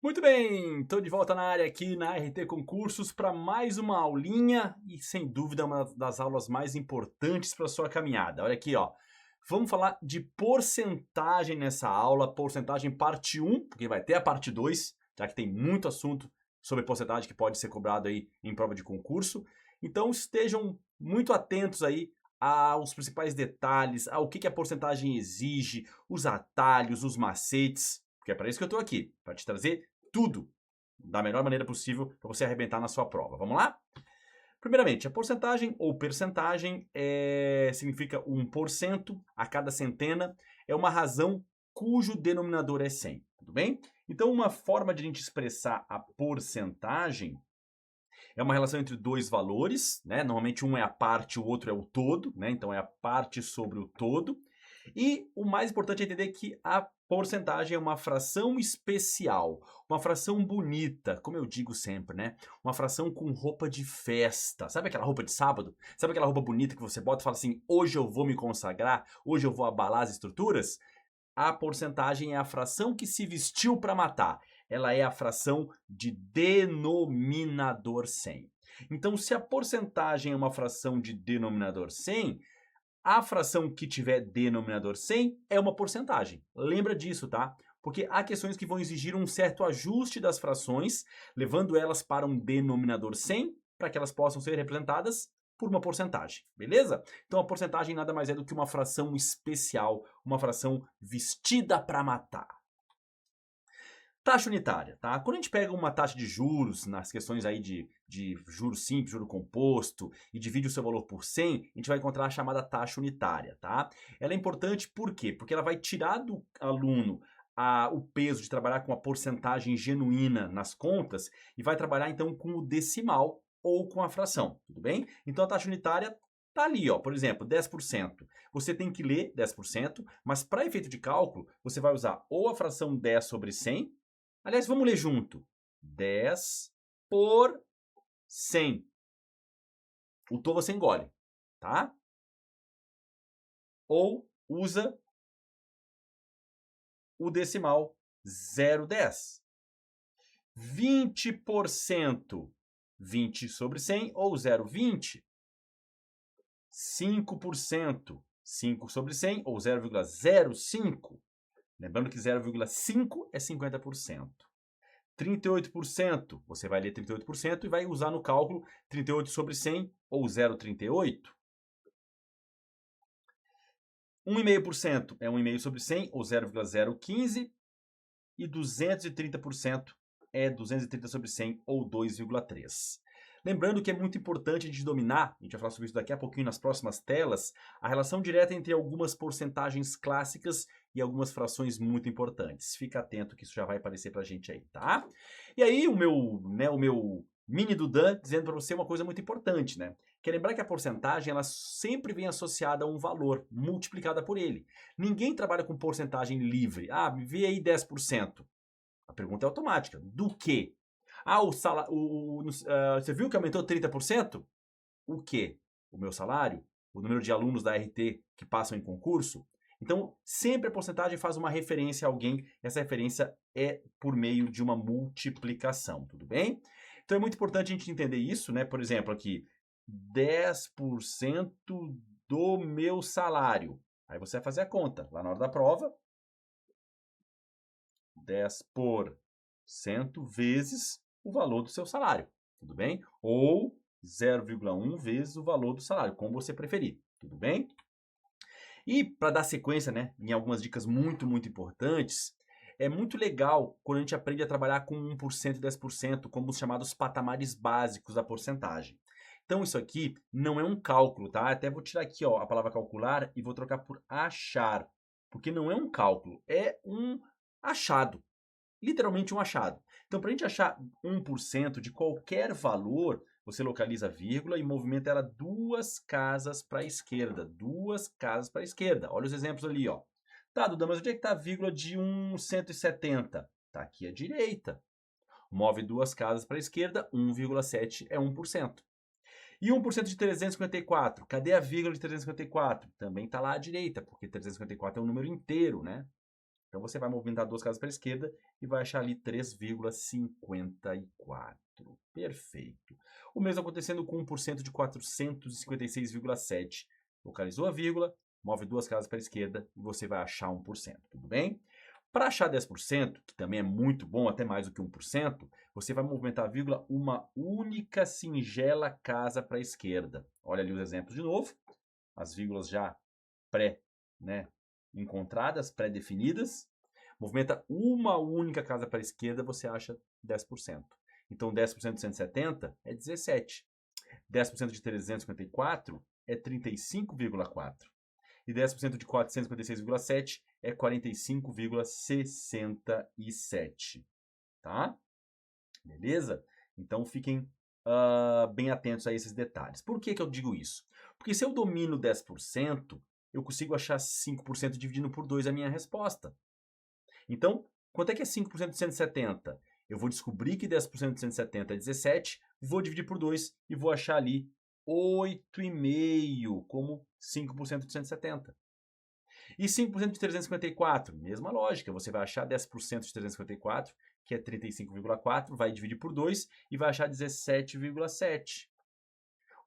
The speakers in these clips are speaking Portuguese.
Muito bem, estou de volta na área aqui na RT Concursos para mais uma aulinha e sem dúvida uma das aulas mais importantes para sua caminhada. Olha aqui, ó. Vamos falar de porcentagem nessa aula, porcentagem parte um, porque vai ter a parte 2, já que tem muito assunto sobre porcentagem que pode ser cobrado aí em prova de concurso. Então estejam muito atentos aí aos principais detalhes, ao que a porcentagem exige, os atalhos, os macetes, porque é para isso que eu estou aqui, para te trazer tudo da melhor maneira possível para você arrebentar na sua prova. Vamos lá? Primeiramente, a porcentagem ou percentagem significa 1% a cada centena, é uma razão cujo denominador é 100, tudo bem? Então, uma forma de a gente expressar a porcentagem é uma relação entre dois valores, né? Normalmente um é a parte, o outro é o todo, né? Então é a parte sobre o todo. E o mais importante é entender que a porcentagem é uma fração especial, uma fração bonita, como eu digo sempre, né? Uma fração com roupa de festa. Sabe aquela roupa de sábado? Sabe aquela roupa bonita que você bota e fala assim: hoje eu vou me consagrar, hoje eu vou abalar as estruturas? A porcentagem é a fração que se vestiu para matar. Ela é a fração de denominador 100. Então, se a porcentagem é uma fração de denominador 100, a fração que tiver denominador 100 é uma porcentagem. Lembra disso, tá? Porque há questões que vão exigir um certo ajuste das frações, levando elas para um denominador 100, para que elas possam ser representadas por uma porcentagem, beleza? Então a porcentagem nada mais é do que uma fração especial, uma fração vestida para matar. Taxa unitária, tá? Quando a gente pega uma taxa de juros, nas questões aí de juros simples, juro composto, e divide o seu valor por 100, a gente vai encontrar a chamada taxa unitária, tá? Ela é importante por quê? Porque ela vai tirar do aluno o peso de trabalhar com a porcentagem genuína nas contas e vai trabalhar então com o decimal ou com a fração, tudo bem? Então a taxa unitária tá ali, ó, por exemplo, 10%. Você tem que ler 10%, mas para efeito de cálculo, você vai usar ou a fração 10 sobre 100. Aliás, vamos ler junto. 10 por 100. O to você engole, tá? Ou usa o decimal 0,10. 20%, 20 sobre 100 ou 0,20. 5%, 5 sobre 100 ou 0,05. Lembrando que 0,5 é 50%. 38%, você vai ler 38% e vai usar no cálculo 38 sobre 100 ou 0,38. 1,5% é 1,5 sobre 100 ou 0,015. E 230% é 230 sobre 100 ou 2,3. Lembrando que é muito importante a gente dominar, a gente vai falar sobre isso daqui a pouquinho nas próximas telas, a relação direta entre algumas porcentagens clássicas e algumas frações muito importantes. Fica atento que isso já vai aparecer pra gente aí, tá? E aí o meu mini Dudan dizendo para você uma coisa muito importante, né? Que é lembrar que a porcentagem ela sempre vem associada a um valor multiplicada por ele. Ninguém trabalha com porcentagem livre. Ah, me vê aí 10%. A pergunta é automática. Do quê? Ah, você viu que aumentou 30%? O quê? O meu salário? O número de alunos da RT que passam em concurso? Então, sempre a porcentagem faz uma referência a alguém. Essa referência é por meio de uma multiplicação, tudo bem? Então é muito importante a gente entender isso, né? Por exemplo, aqui, 10% do meu salário. Aí você vai fazer a conta. Lá na hora da prova, 10% vezes o valor do seu salário, tudo bem? Ou 0,1 vezes o valor do salário, como você preferir, tudo bem? E para dar sequência, né, em algumas dicas muito importantes, é muito legal quando a gente aprende a trabalhar com 1% e 10%, como os chamados patamares básicos da porcentagem. Então isso aqui não é um cálculo, tá? Até vou tirar aqui, ó, a palavra calcular e vou trocar por achar, porque não é um cálculo, é um achado. Literalmente um achado. Então, para a gente achar 1% de qualquer valor, você localiza a vírgula e movimenta ela 2 casas para a esquerda. 2 casas para a esquerda. Olha os exemplos ali, ó. Tá, Duda, mas onde é que está a vírgula de 170? Está aqui à direita. Move 2 casas para a esquerda, 1,7 é 1%. E 1% de 354? Cadê a vírgula de 354? Também está lá à direita, porque 354 é um número inteiro, né? Então você vai movimentar duas casas para a esquerda e vai achar ali 3,54. Perfeito. O mesmo acontecendo com 1% de 456,7. Localizou a vírgula, move duas casas para a esquerda e você vai achar 1%, tudo bem? Para achar 10%, que também é muito bom, até mais do que 1%, você vai movimentar a vírgula uma única singela casa para a esquerda. Olha ali os exemplos de novo, as vírgulas já encontradas, pré-definidas. Movimenta uma única casa para a esquerda, você acha 10%. Então 10% de 170 é 17. 10% de 354 é 35,4. E 10% de 456,7 é 45,67. Tá? Beleza? Então fiquem bem atentos a esses detalhes. Por que eu digo isso? Porque se eu domino 10%, eu consigo achar 5% dividindo por 2 a minha resposta. Então, quanto é que é 5% de 170? Eu vou descobrir que 10% de 170 é 17, vou dividir por 2 e vou achar ali 8,5 como 5% de 170. E 5% de 354? Mesma lógica, você vai achar 10% de 354, que é 35,4, vai dividir por 2 e vai achar 17,7.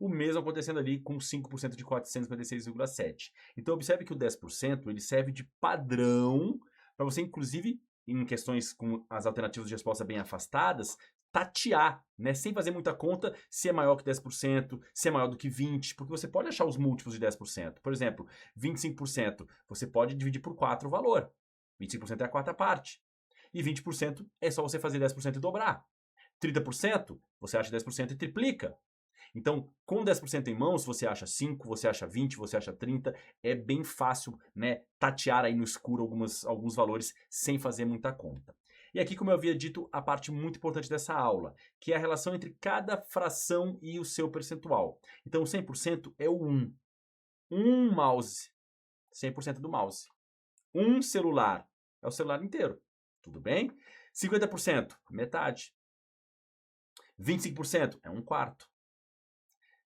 O mesmo acontecendo ali com 5% de 456,7. Então observe que o 10% ele serve de padrão para você, inclusive, em questões com as alternativas de resposta bem afastadas, tatear, né? Sem fazer muita conta, se é maior que 10%, se é maior do que 20%, porque você pode achar os múltiplos de 10%. Por exemplo, 25%, você pode dividir por 4 o valor. 25% é a quarta parte. E 20% é só você fazer 10% e dobrar. 30%, você acha 10% e triplica. Então, com 10% em mãos, você acha 5, você acha 20, você acha 30, é bem fácil, né, tatear aí no escuro alguns valores sem fazer muita conta. E aqui, como eu havia dito, a parte muito importante dessa aula, que é a relação entre cada fração e o seu percentual. Então, 100% é o 1. Um mouse, 100% do mouse. Um celular, é o celular inteiro. Tudo bem? 50%, metade. 25% é um quarto.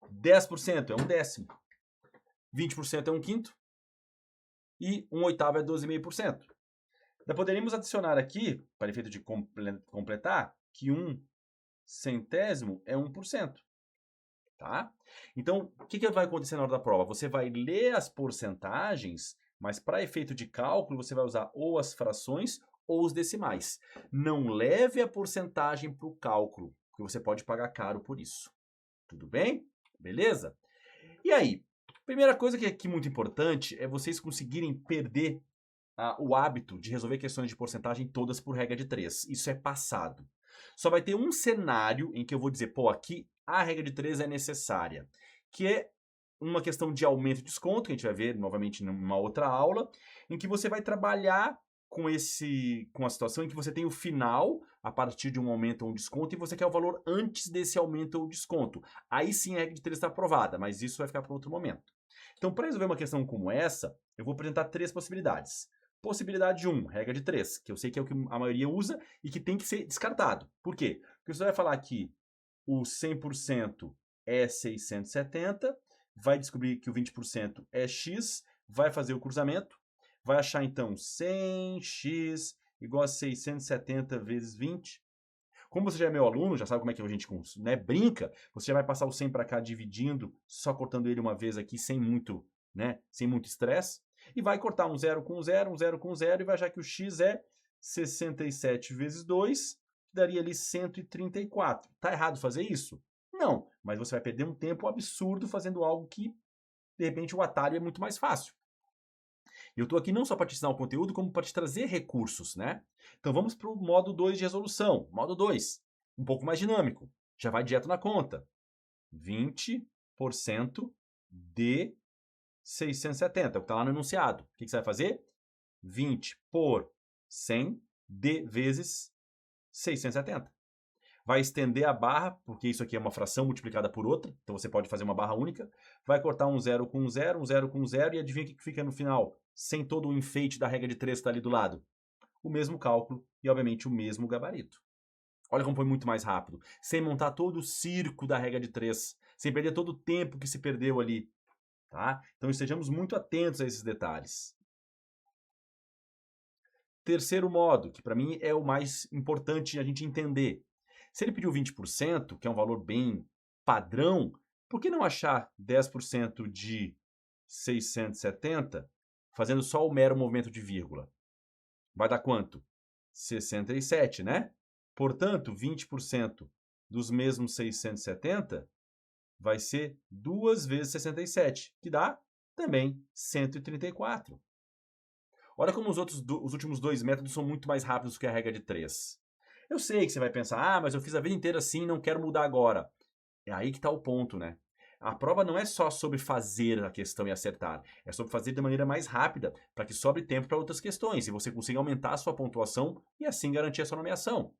10% é um décimo. 20% é um quinto. E um oitavo é 12,5%. Nós poderíamos adicionar aqui, para efeito de completar, que um centésimo é 1%. Tá? Então, o que vai acontecer na hora da prova? Você vai ler as porcentagens, mas para efeito de cálculo você vai usar ou as frações ou os decimais. Não leve a porcentagem para o cálculo, porque você pode pagar caro por isso. Tudo bem? Beleza? E aí, primeira coisa que é aqui muito importante é vocês conseguirem perder o hábito de resolver questões de porcentagem todas por regra de 3. Isso é passado. Só vai ter um cenário em que eu vou dizer, pô, aqui a regra de 3 é necessária, que é uma questão de aumento e desconto, que a gente vai ver novamente numa outra aula, em que você vai trabalhar com a situação em que você tem o final a partir de um aumento ou um desconto e você quer o valor antes desse aumento ou desconto. Aí sim a regra de 3 está aprovada, mas isso vai ficar para outro momento. Então, para resolver uma questão como essa, eu vou apresentar 3 possibilidades. Possibilidade 1, regra de 3, que eu sei que é o que a maioria usa e que tem que ser descartado. Por quê? Porque você vai falar que o 100% é 670, vai descobrir que o 20% é x, vai fazer o cruzamento, vai achar então 100x igual a 670 vezes 20. Como você já é meu aluno, já sabe como é que a gente brinca, você já vai passar o 100 para cá dividindo, só cortando ele uma vez aqui sem muito estresse. E vai cortar um 0 com 0, um 0 com 0 e vai achar que o x é 67 vezes 2, que daria ali 134. Tá errado fazer isso? Não, mas você vai perder um tempo absurdo fazendo algo que, de repente, o atalho é muito mais fácil. Eu estou aqui não só para te ensinar o conteúdo, como para te trazer recursos, né? Então vamos para o modo 2 de resolução. Modo 2, um pouco mais dinâmico. Já vai direto na conta. 20% de 670, é o que está lá no enunciado. O que você vai fazer? 20 por 100 vezes 670. Vai estender a barra, porque isso aqui é uma fração multiplicada por outra, então você pode fazer uma barra única. Vai cortar um 0 com um 0, um 0 com um 0, e adivinha o que fica no final? Sem todo o enfeite da regra de 3 que está ali do lado. O mesmo cálculo e, obviamente, o mesmo gabarito. Olha como foi muito mais rápido. Sem montar todo o circo da regra de 3, sem perder todo o tempo que se perdeu ali. Tá? Então estejamos muito atentos a esses detalhes. Terceiro modo, que para mim é o mais importante a gente entender. Se ele pediu 20%, que é um valor bem padrão, por que não achar 10% de 670, fazendo só o mero movimento de vírgula? Vai dar quanto? 67, né? Portanto, 20% dos mesmos 670 vai ser 2 vezes 67, que dá também 134. Olha como os últimos dois métodos são muito mais rápidos que a regra de 3. Eu sei que você vai pensar, mas eu fiz a vida inteira assim, não quero mudar agora. É aí que está o ponto, né? A prova não é só sobre fazer a questão e acertar, é sobre fazer de maneira mais rápida, para que sobre tempo para outras questões e você consiga aumentar a sua pontuação e assim garantir a sua nomeação.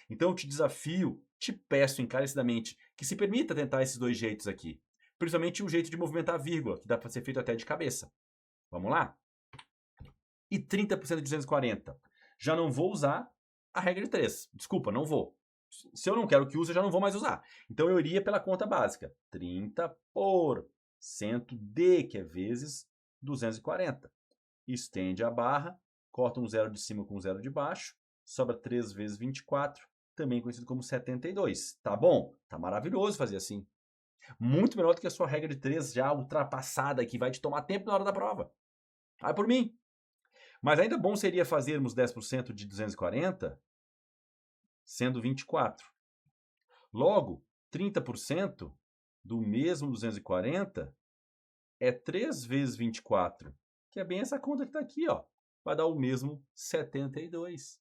Então eu te desafio, te peço encarecidamente que se permita tentar esses dois jeitos aqui. Principalmente o jeito de movimentar a vírgula, que dá para ser feito até de cabeça. Vamos lá? E 30% de 240. Já não vou usar a regra de 3. Desculpa, não vou. Se eu não quero que use, eu já não vou mais usar. Então eu iria pela conta básica. 30 por cento de, que é vezes 240. Estende a barra, corta um zero de cima com um zero de baixo, sobra 3 vezes 24, também conhecido como 72. Tá bom? Tá maravilhoso fazer assim. Muito melhor do que a sua regra de 3 já ultrapassada, que vai te tomar tempo na hora da prova. Vai por mim. Mas ainda bom seria fazermos 10% de 240, sendo 24. Logo, 30% do mesmo 240 é 3 vezes 24, que é bem essa conta que está aqui, ó. Vai dar o mesmo 72.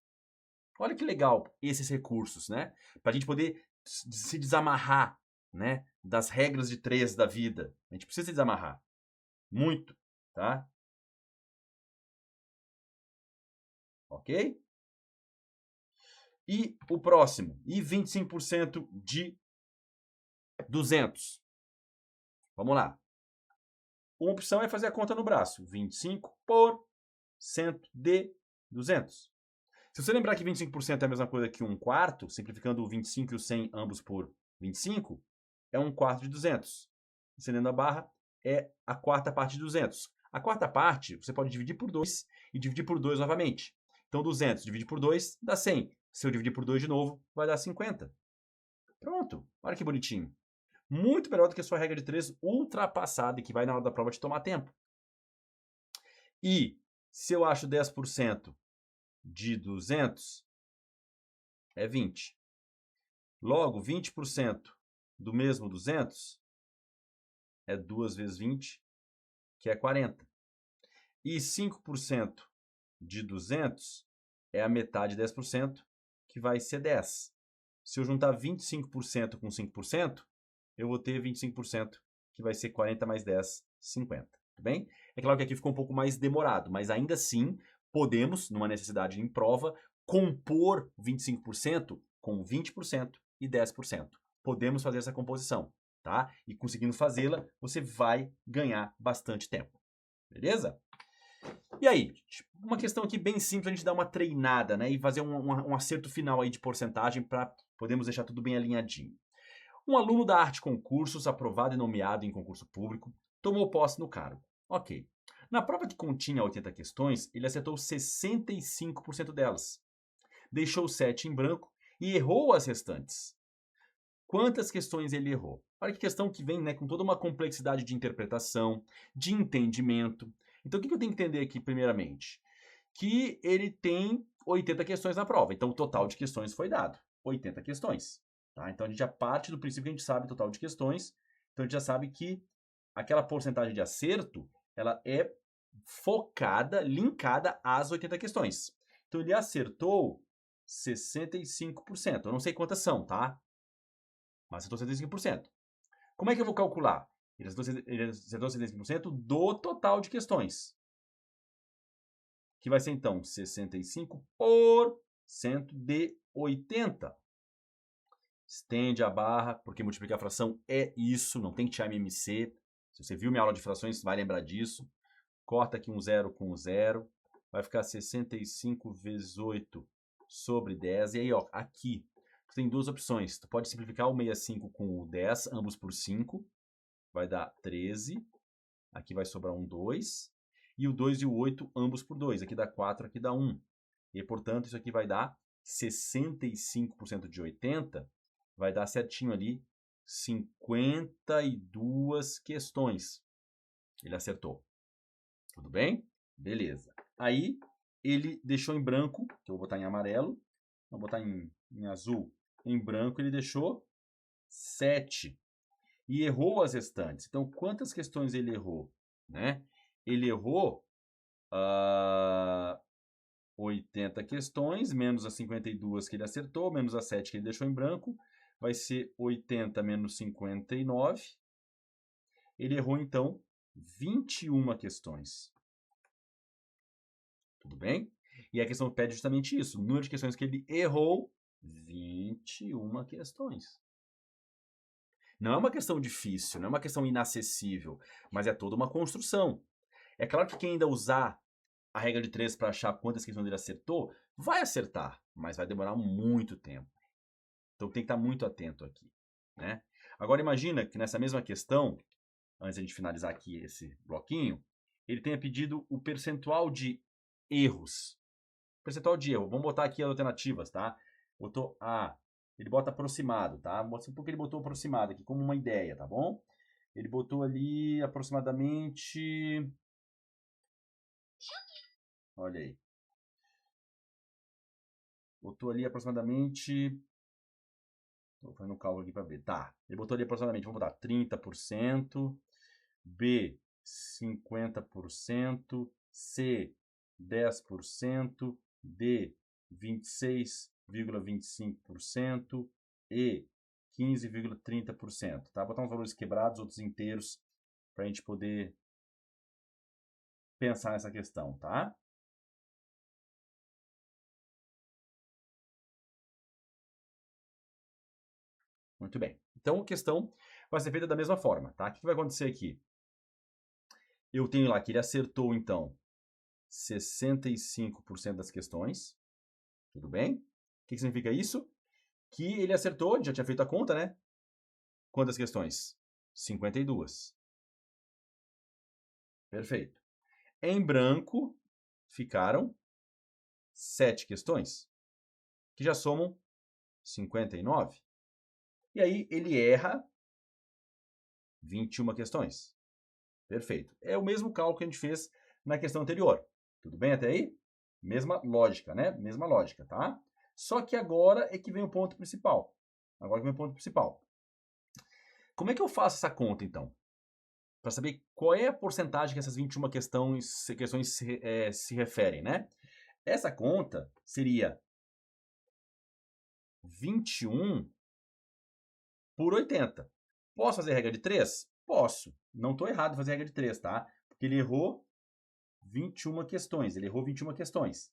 Olha que legal esses recursos, né? Para a gente poder se desamarrar, né, das regras de 3 da vida. A gente precisa se desamarrar. Muito, tá? Ok? E o próximo, e 25% de 200. Vamos lá. Uma opção é fazer a conta no braço. 25 por cento de 200. Se você lembrar que 25% é a mesma coisa que 1/4, simplificando o 25 e o 100 ambos por 25, é 1/4 de 200. Estendendo a barra, é a quarta parte de 200. A quarta parte, você pode dividir por 2 e dividir por 2 novamente. Então, 200 dividido por 2 dá 100. Se eu dividir por 2 de novo, vai dar 50. Pronto. Olha que bonitinho. Muito melhor do que a sua regra de 3 ultrapassada e que vai na hora da prova te tomar tempo. E se eu acho 10% de 200, é 20. Logo, 20% do mesmo 200 é 2 vezes 20, que é 40. E 5% de 200 é a metade de 10%, que vai ser 10. Se eu juntar 25% com 5%, eu vou ter 25%, que vai ser 40 mais 10, 50. Tudo bem? É claro que aqui ficou um pouco mais demorado, mas ainda assim podemos, numa necessidade em prova, compor 25% com 20% e 10%. Podemos fazer essa composição, tá? E conseguindo fazê-la, você vai ganhar bastante tempo. Beleza? E aí, uma questão aqui bem simples, a gente dar uma treinada, né? E fazer um acerto final aí de porcentagem para podermos deixar tudo bem alinhadinho. Um aluno da Arte Concursos, aprovado e nomeado em concurso público, tomou posse no cargo. Ok. Na prova que continha 80 questões, ele acertou 65% delas. Deixou 7 em branco e errou as restantes. Quantas questões ele errou? Olha que questão que vem, né, com toda uma complexidade de interpretação, de entendimento. Então, o que eu tenho que entender aqui, primeiramente? Que ele tem 80 questões na prova. Então, o total de questões foi dado. 80 questões. Tá? Então, a gente já parte do princípio que a gente sabe o total de questões. Então, a gente já sabe que aquela porcentagem de acerto, ela é focada, linkada às 80 questões. Então, ele acertou 65%. Eu não sei quantas são, tá? Mas acertou 65%. Como é que eu vou calcular? Ele acertou 65% do total de questões. Que vai ser, então, 65% de 80. Estende a barra, porque multiplicar a fração é isso, não tem que tirar MMC. Se você viu minha aula de frações, vai lembrar disso. Corta aqui um zero com um zero. Vai ficar 65 vezes 8 sobre 10. E aí, ó, aqui, tu tem duas opções. Tu pode simplificar o 65 com o 10, ambos por 5. Vai dar 13. Aqui vai sobrar um 2. E o 2 e o 8, ambos por 2. Aqui dá 4, aqui dá 1. E, portanto, isso aqui vai dar 65% de 80, vai dar certinho ali 52 questões. Ele acertou. Tudo bem? Beleza. Aí, ele deixou em branco, que eu vou botar em amarelo, vou botar em azul, em branco, ele deixou 7. E errou as restantes. Então, quantas questões ele errou? Né? Ele errou 80 questões, menos as 52 que ele acertou, menos as 7 que ele deixou em branco, vai ser 80 menos 59. Ele errou, então, 21 questões. Tudo bem? E a questão pede justamente isso. O número de questões que ele errou, 21 questões. Não é uma questão difícil, não é uma questão inacessível, mas é toda uma construção. É claro que quem ainda usar a regra de 3 para achar quantas questões ele acertou, vai acertar, mas vai demorar muito tempo. Então tem que estar muito atento aqui, né? Agora imagina que nessa mesma questão, antes de a gente finalizar aqui esse bloquinho, ele tenha pedido o percentual de erros. Percentual de erro. Vamos botar aqui as alternativas, tá? Botou A. Ele bota aproximado, tá? Por que ele botou aproximado aqui? Como uma ideia, tá bom? Ele botou ali aproximadamente... Olha aí. Botou ali aproximadamente... Estou fazendo um cálculo aqui para ver. Tá. Ele botou ali aproximadamente, vamos botar 30%, B, 50%, C, 10%, D, 26,25% e 15,30%. Tá? Botar uns valores quebrados, outros inteiros, para a gente poder pensar nessa questão, tá? Muito bem. Então, a questão vai ser feita da mesma forma, tá? O que vai acontecer aqui? Eu tenho lá que ele acertou, então, 65% das questões. Tudo bem? O que significa isso? Que ele acertou, já tinha feito a conta, né? Quantas questões? 52. Perfeito. Em branco, ficaram 7 questões, que já somam 59. E aí, ele erra 21 questões. Perfeito. É o mesmo cálculo que a gente fez na questão anterior. Tudo bem até aí? Mesma lógica, né? Mesma lógica, tá? Só que agora é que vem o ponto principal. Agora que vem o ponto principal. Como é que eu faço essa conta, então? Para saber qual é a porcentagem que essas 21 questões se referem, né? Essa conta seria 21 por 80. Posso fazer regra de 3? Posso. Não estou errado em fazer regra de 3, tá? Porque ele errou 21 questões. Ele errou 21 questões.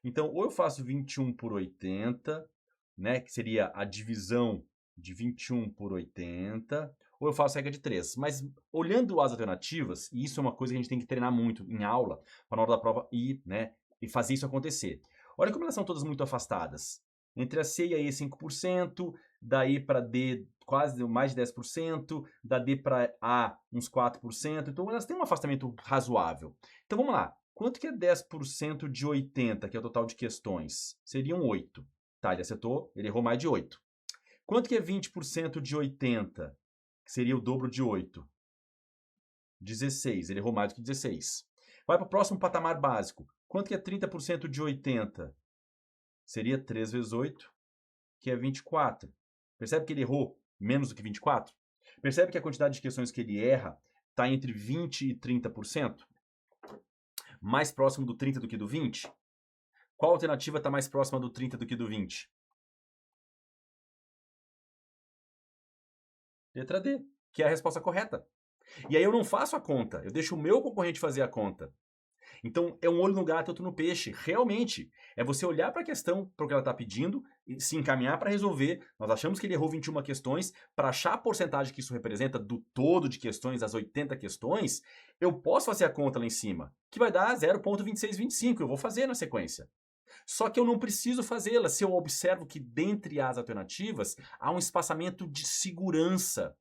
Então, ou eu faço 21 por 80, né, que seria a divisão de 21 por 80, ou eu faço a regra de 3. Mas olhando as alternativas, e isso é uma coisa que a gente tem que treinar muito em aula, para na hora da prova ir, né, e fazer isso acontecer. Olha como elas são todas muito afastadas. Entre a C e a E, 5%, da E para D, quase mais de 10%, da D para A, uns 4%. Então, elas têm um afastamento razoável. Então, vamos lá. Quanto que é 10% de 80, que é o total de questões? Seriam 8. Tá, ele acertou, ele errou mais de 8. Quanto que é 20% de 80, que seria o dobro de 8? 16, ele errou mais do que 16. Vai para o próximo patamar básico. Quanto que é 30% de 80? Seria 3 vezes 8, que é 24. Percebe que ele errou menos do que 24? Percebe que a quantidade de questões que ele erra está entre 20% e 30%? Mais próximo do 30 do que do 20? Qual alternativa está mais próxima do 30 do que do 20? Letra D, que é a resposta correta. E aí eu não faço a conta, eu deixo o meu concorrente fazer a conta. Então, é um olho no gato e outro no peixe. Realmente, é você olhar para a questão, para o que ela está pedindo, e se encaminhar para resolver. Nós achamos que ele errou 21 questões. Para achar a porcentagem que isso representa do todo de questões, das 80 questões, eu posso fazer a conta lá em cima, que vai dar 0,2625. Eu vou fazer na sequência. Só que eu não preciso fazê-la se eu observo que dentre as alternativas há um espaçamento de segurança.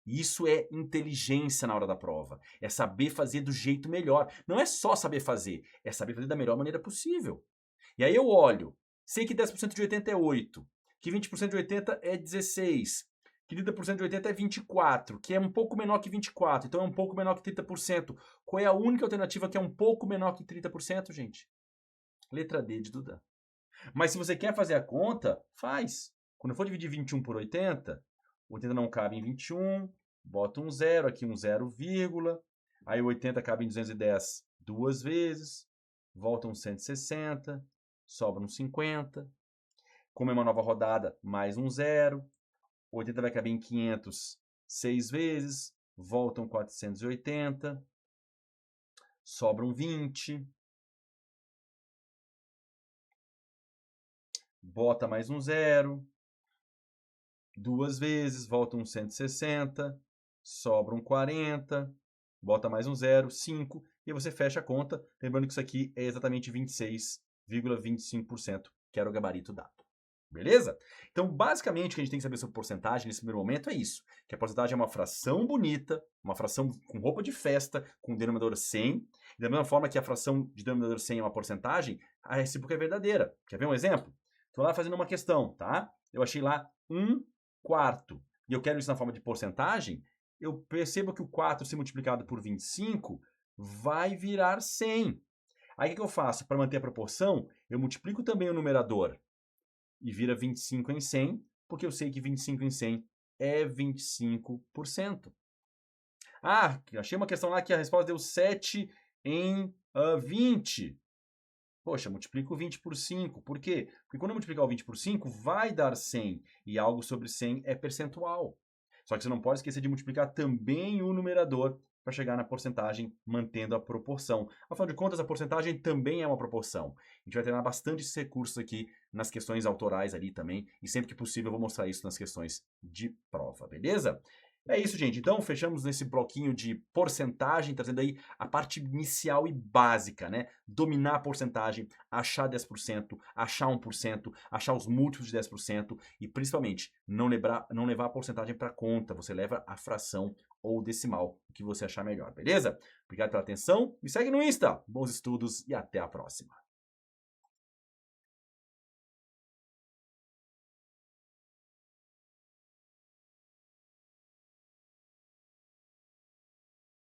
Isso é inteligência na hora da prova. É saber fazer do jeito melhor. Não é só saber fazer, é saber fazer da melhor maneira possível. E aí eu olho, sei que 10% de 80 é 8, que 20% de 80 é 16, que 30% de 80 é 24, que é um pouco menor que 24, então é um pouco menor que 30%. Qual é a única alternativa que é um pouco menor que 30%, gente? Letra D de Duda. Mas se você quer fazer a conta, faz. Quando eu for dividir 21 por 80, 80 não cabe em 21, bota um zero, aqui um 0, vírgula. Aí 80 cabe em 210 duas vezes, volta um 160, sobra um 50. Como é uma nova rodada, mais um zero. 80 vai caber em 500 6 vezes, voltam 480, sobram 20. Bota mais um zero. Duas vezes, volta um 160, sobra um 40, bota mais um 0, 5, e você fecha a conta, lembrando que isso aqui é exatamente 26,25%, que era o gabarito dado. Beleza? Então, basicamente, o que a gente tem que saber sobre porcentagem nesse primeiro momento é isso, que a porcentagem é uma fração bonita, uma fração com roupa de festa, com denominador 100, e da mesma forma que a fração de denominador 100 é uma porcentagem, a recíproca é verdadeira. Quer ver um exemplo? Estou lá fazendo uma questão, tá? Eu achei lá 1/4, e eu quero isso na forma de porcentagem, eu percebo que o 4 se multiplicado por 25 vai virar 100. Aí o que eu faço? Para manter a proporção, eu multiplico também o numerador e vira 25 em 100, porque eu sei que 25 em 100 é 25%. Ah, achei uma questão lá que a resposta deu 7 em 20. Poxa, multiplico 20 por 5. Por quê? Porque quando eu multiplicar o 20 por 5, vai dar 100. E algo sobre 100 é percentual. Só que você não pode esquecer de multiplicar também o numerador para chegar na porcentagem, mantendo a proporção. Afinal de contas, a porcentagem também é uma proporção. A gente vai treinar bastante esses recursos aqui nas questões autorais ali também. E sempre que possível eu vou mostrar isso nas questões de prova, beleza? É isso, gente. Então, fechamos nesse bloquinho de porcentagem, trazendo aí a parte inicial e básica, né? Dominar a porcentagem, achar 10%, achar 1%, achar os múltiplos de 10% e, principalmente, não levar a porcentagem para conta. Você leva a fração ou decimal, o que você achar melhor, beleza? Obrigado pela atenção. Me segue no Insta. Bons estudos e até a próxima.